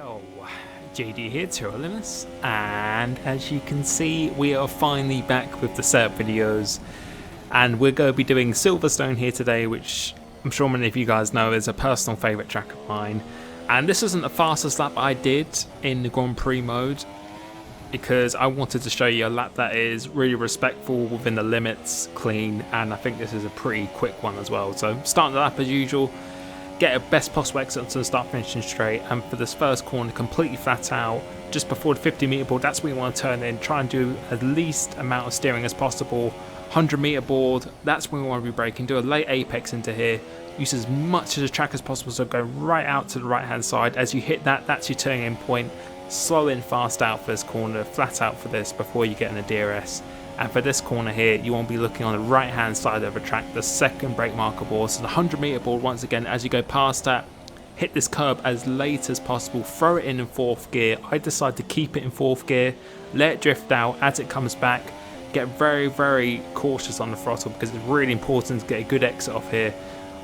Yo, JD here, Tyrannis, and as you can see, we are finally back with the setup videos, and we're going to be doing Silverstone here today, which I'm sure many of you guys know is a personal favourite track of mine. And this isn't the fastest lap I did in the Grand Prix mode, because I wanted to show you a lap that is really respectful within the limits, clean, and I think this is a pretty quick one as well. So starting the lap as usual, get a best possible exit to the start finishing straight, and for this first corner completely flat out just before the 50 meter board. That's where you want to turn in, try and do as least amount of steering as possible. 100 meter board, that's where we want to be braking, do a late apex into here, use as much of the track as possible, so go right out to the right hand side. As you hit that, that's your turning in point. Slow in fast out for this corner, flat out for this before you get in the DRS. And for this corner here, you want to be looking on the right hand side of the track, the second brake marker board. So the 100 meter board, once again, as you go past that, hit this curb as late as possible, throw it in fourth gear. I decide to keep it in fourth gear, let it drift out as it comes back. Get very, very cautious on the throttle because it's really important to get a good exit off here.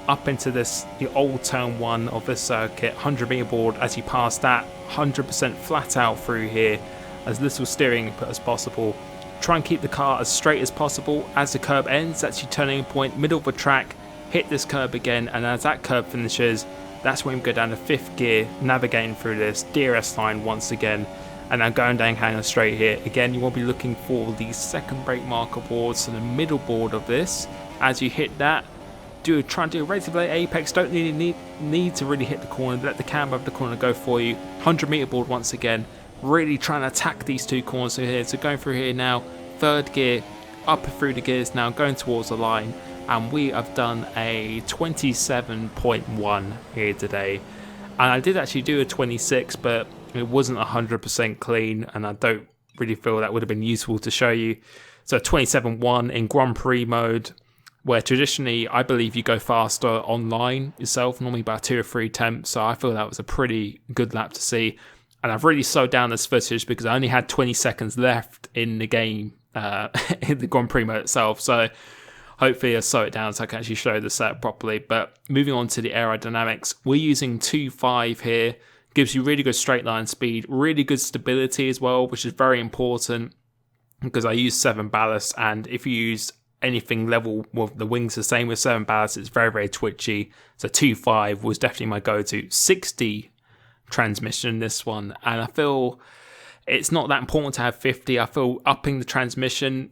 Up into this, the old turn one of this circuit, 100 meter board. As you pass that, 100% flat out through here, as little steering input as possible. Try and keep the car as straight as possible. As the curb ends, that's your turning point, middle of the track, hit this curb again, and as that curb finishes, that's when we go down to fifth gear, navigating through this DRS line once again, and then going down hanger straight here. Again, you want to be looking for the second brake marker board, so the middle board of this. As you hit that, try and do a relatively late apex, don't need to really hit the corner, let the camber of the corner go for you. 100 meter board once again, really trying to attack these two corners here. So going through here now, third gear, up through the gears now, going towards the line, and we have done a 27.1 here today. And I did actually do a 26, but it wasn't 100% clean, and I don't really feel that would have been useful to show you. So 27.1 in Grand Prix mode, where traditionally I believe you go faster online yourself, normally by 2 or 3 tenths. So I feel that was a pretty good lap to see. And I've really slowed down this footage because I only had 20 seconds left in the game, in the Grand Prix mode itself. So hopefully I'll slow it down so I can actually show the setup properly. But moving on to the aerodynamics, we're using 2.5 here. Gives you really good straight line speed, really good stability as well, which is very important because I use 7 ballast, and if you use anything level with the wings the same with 7 ballast, it's very, very twitchy. So 2.5 was definitely my go-to. 60 transmission this one, and I feel it's not that important to have 50. I feel upping the transmission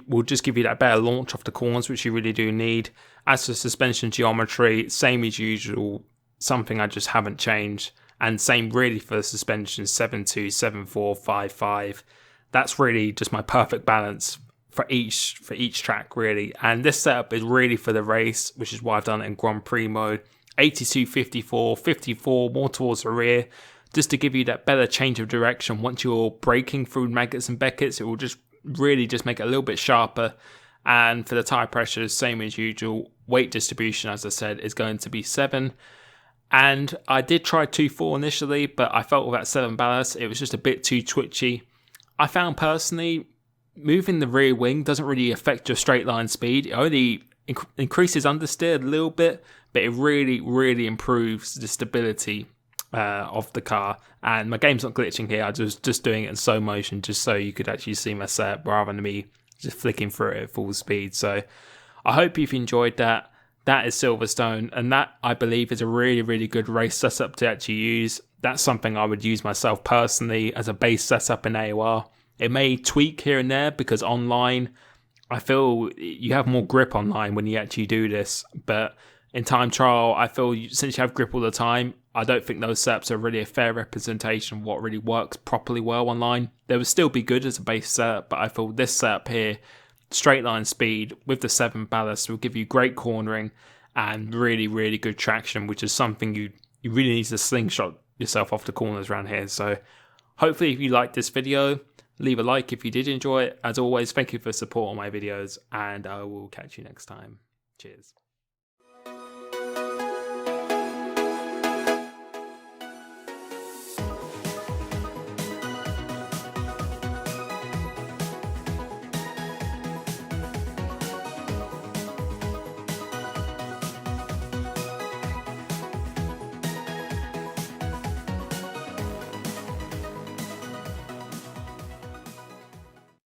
will just give you that better launch off the corners, which you really do need. As for suspension geometry, same as usual, something I just haven't changed, and same really for the suspension, 7.2, 7.4, 5.5. That's really just my perfect balance for each track really. And this setup is really for the race, which is why I've done it in Grand Prix mode. 82, 54, 54 more towards the rear, just to give you that better change of direction. Once you're braking through Maggots and Beckett's, it will just really just make it a little bit sharper. And for the tyre pressure, same as usual. Weight distribution, as I said, is going to be 7. And I did try 2.4 initially, but I felt with that 7 ballast, it was just a bit too twitchy. I found personally, moving the rear wing doesn't really affect your straight line speed. It only increases understeer a little bit, but it really, really improves the stability of the car. And my game's not glitching here. I was just doing it in slow motion just so you could actually see my setup rather than me just flicking through it at full speed. So I hope you've enjoyed that. That is Silverstone, and that I believe is a really, really good race setup to actually use. That's something I would use myself personally as a base setup in AOR. It may tweak here and there because online, I feel you have more grip online when you actually do this. But in time trial, I feel since you have grip all the time, I don't think those setups are really a fair representation of what really works properly well online. They would still be good as a base setup, but I feel this setup here, straight line speed with the 7 ballast, will give you great cornering and really, really good traction, which is something you really need to slingshot yourself off the corners around here. So hopefully if you liked this video, leave a like if you did enjoy it. As always, thank you for support on my videos, and I will catch you next time. Cheers.